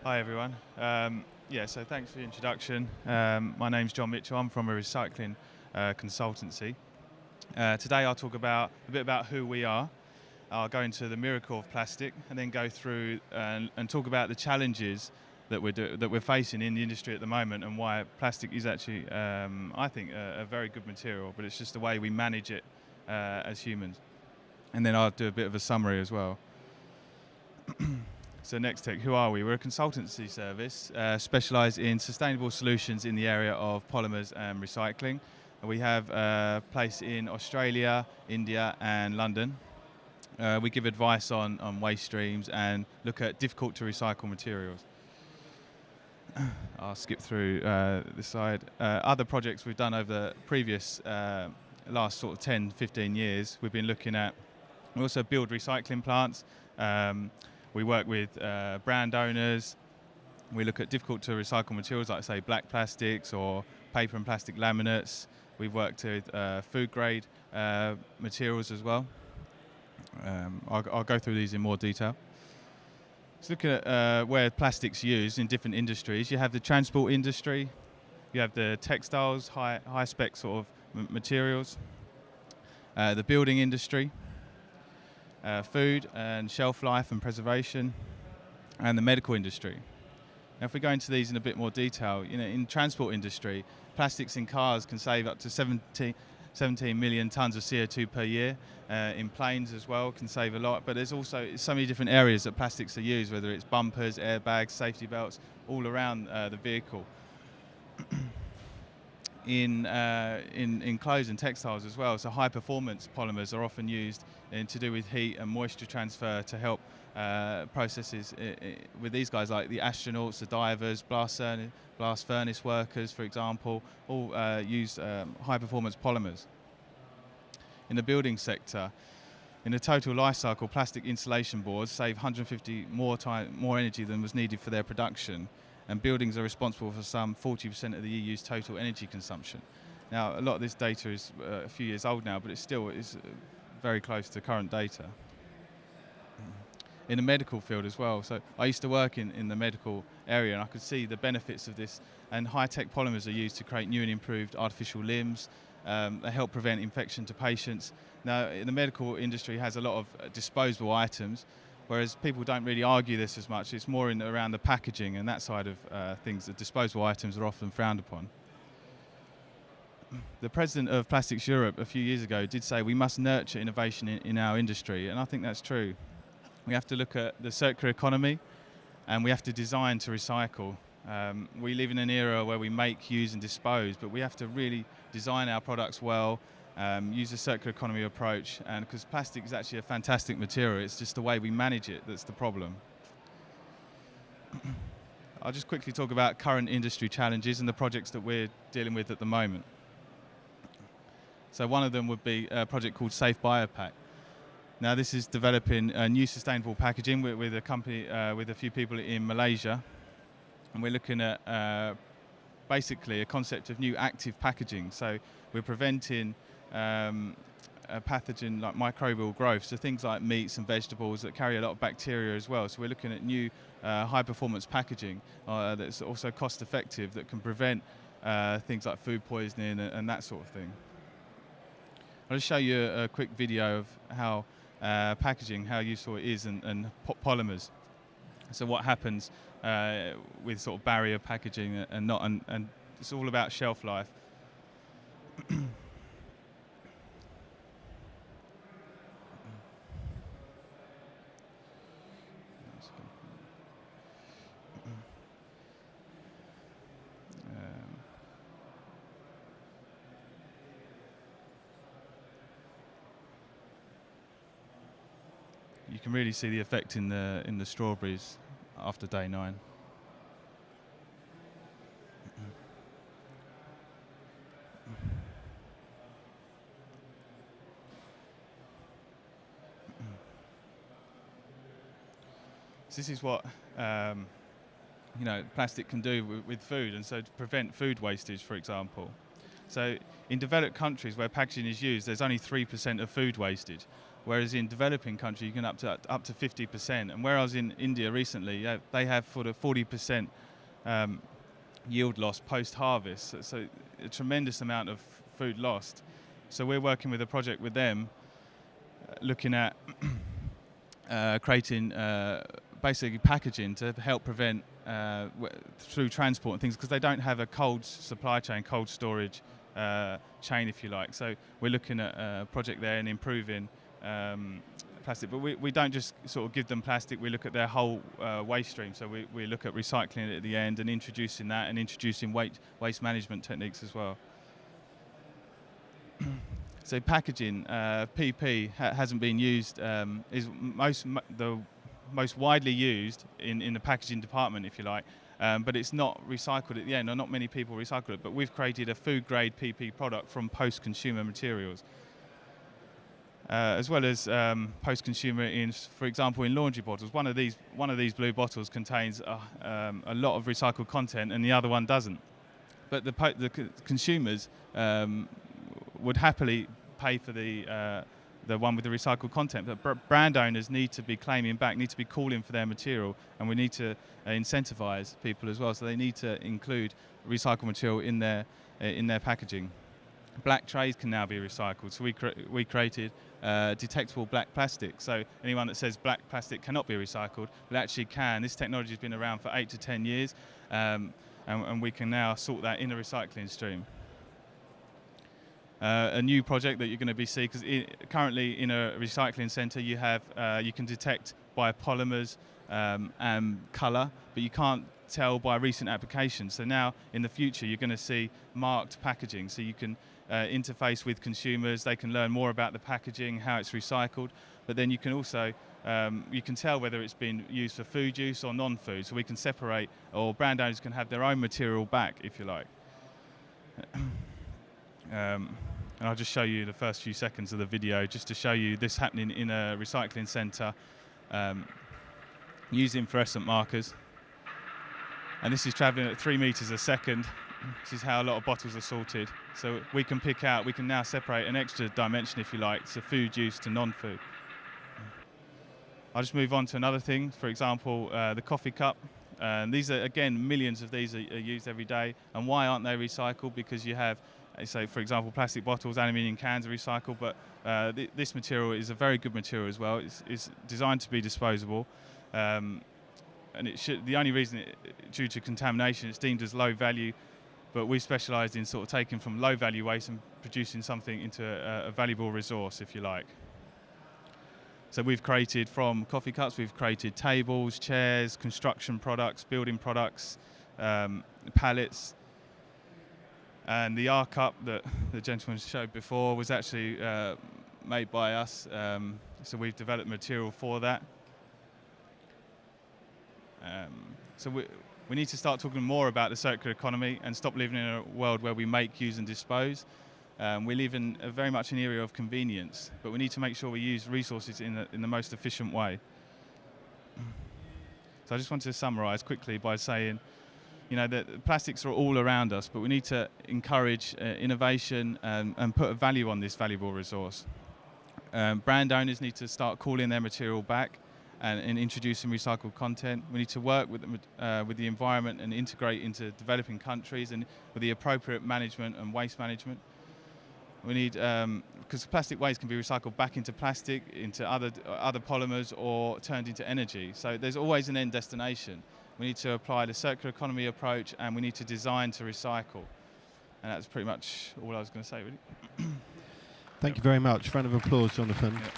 Hi everyone. So thanks for the introduction. My name's John Mitchell. I'm from a recycling consultancy. Today I'll talk a bit about who we are. I'll go into the miracle of plastic and then go through and talk about the challenges that we're facing in the industry at the moment and why plastic is actually, I think, a very good material, but it's just the way we manage it as humans. And then I'll do a bit of a summary as well. So Nextex, who are we? We're a consultancy service specialised in sustainable solutions in the area of polymers and recycling. We have a place in Australia, India and London. We give advice on waste streams and look at difficult to recycle materials. I'll skip through this slide. Other projects we've done over the previous last sort of 10, 15 years, we've been looking at, we also build recycling plants. We work with brand owners. We look at difficult to recycle materials like, say, black plastics or paper and plastic laminates. We've worked with food grade materials as well. I'll go through these in more detail. Let's look at where plastic's used in different industries. You have the transport industry. You have the textiles, high spec sort of materials. The building industry. Food and shelf life and preservation, and the medical industry. Now, if we go into these in a bit more detail, in transport industry, plastics in cars can save up to 17 million tonnes of CO2 per year. In planes as well can save a lot, but there's also so many different areas that plastics are used, whether it's bumpers, airbags, safety belts, all around the vehicle. In clothes and textiles as well, so high performance polymers are often used to do with heat and moisture transfer to help processes with these guys, like the astronauts, the divers, blast furnace workers, for example, all use high performance polymers. In the building sector, in the total life cycle, plastic insulation boards save 150 more energy than was needed for their production. And buildings are responsible for some 40% of the EU's total energy consumption. Now, a lot of this data is a few years old now, but it still is very close to current data. In the medical field as well, so I used to work in the medical area and I could see the benefits of this, and high-tech polymers are used to create new and improved artificial limbs. They help prevent infection to patients. Now, the medical industry has a lot of disposable items, whereas people don't really argue this as much. It's more around the packaging and that side of things. The disposable items are often frowned upon. The president of Plastics Europe a few years ago did say we must nurture innovation in our industry, and I think that's true. We have to look at the circular economy, and we have to design to recycle. We live in an era where we make, use and dispose, but we have to really design our products well, use a circular economy approach, and because plastic is actually a fantastic material, it's just the way we manage it that's the problem. I'll just quickly talk about current industry challenges and the projects that we're dealing with at the moment. So one of them would be a project called Safe Biopack. Now this is developing a new sustainable packaging with a company, with a few people in Malaysia, and we're looking at basically a concept of new active packaging. So we're preventing a pathogen like microbial growth, so things like meats and vegetables that carry a lot of bacteria as well. So we're looking at new high performance packaging that's also cost effective, that can prevent things like food poisoning and that sort of thing. I'll just show you a quick video of how packaging, how useful it is, and polymers. So what happens with sort of barrier packaging and it's all about shelf life. You can really see the effect in the strawberries after day 9. So this is what plastic can do with food, and so to prevent food wastage, for example. So in developed countries where packaging is used, there's only 3% of food wastage, whereas in developing countries you can up to 50%. And whereas in India recently, they have for the 40% yield loss post-harvest, so a tremendous amount of food lost. So we're working with a project with them, looking at creating basically packaging to help prevent through transport and things, because they don't have a cold supply chain, cold storage chain, if you like. So we're looking at a project there and improving plastic, but we don't just sort of give them plastic, we look at their whole waste stream. So we look at recycling it at the end and introducing that, and introducing waste management techniques as well. So packaging, PP hasn't been used, is the most widely used in the packaging department, if you like, but it's not recycled at the end, or not many people recycle it. But we've created a food-grade PP product from post-consumer materials, as well as post-consumer in, for example, in laundry bottles. One of these blue bottles contains a lot of recycled content, and the other one doesn't. But the consumers would happily pay for the one with the recycled content. But brand owners need to be claiming back, need to be calling for their material, and we need to incentivize people as well. So they need to include recycled material in their packaging. Black trays can now be recycled. So we created detectable black plastic. So anyone that says black plastic cannot be recycled, well, actually can. This technology has been around for 8 to 10 years, and we can now sort that in the recycling stream. A new project that you're going to be seeing, because currently in a recycling centre you have you can detect by polymers and colour, but you can't tell by recent applications. So now in the future you're going to see marked packaging, so you can interface with consumers. They can learn more about the packaging, how it's recycled, but then you can also you can tell whether it's been used for food use or non-food. So we can separate, or brand owners can have their own material back, if you like. And I'll just show you the first few seconds of the video just to show you this happening in a recycling centre using fluorescent markers. And this is travelling at 3 meters a second. This is how a lot of bottles are sorted. So we can pick out, we can now separate an extra dimension, if you like, so food use to non-food. I'll just move on to another thing. For example, the coffee cup. These are, again, millions of these are used every day. And why aren't they recycled? Because you have, say, for example, plastic bottles, aluminium cans are recycled, but this material is a very good material as well. It's designed to be disposable, and the only reason, due to contamination, it's deemed as low value, but we specialised in sort of taking from low value waste and producing something into a valuable resource, if you like. So we've created, from coffee cups, we've created tables, chairs, construction products, building products, pallets. And the R cup that the gentleman showed before was actually made by us. So we've developed material for that. So we need to start talking more about the circular economy and stop living in a world where we make, use and dispose. We live in very much an area of convenience, but we need to make sure we use resources in the most efficient way. So I just wanted to summarise quickly by saying, you know, that plastics are all around us, but we need to encourage innovation and put a value on this valuable resource. Brand owners need to start calling their material back and introducing recycled content. We need to work with the environment and integrate into developing countries and with the appropriate management and waste management. We need, because plastic waste can be recycled back into plastic, into other polymers, or turned into energy. So there's always an end destination. We need to apply the circular economy approach, and we need to design to recycle. And that's pretty much all I was going to say, really. Thank you very much. Round of applause, Jonathan. Yeah.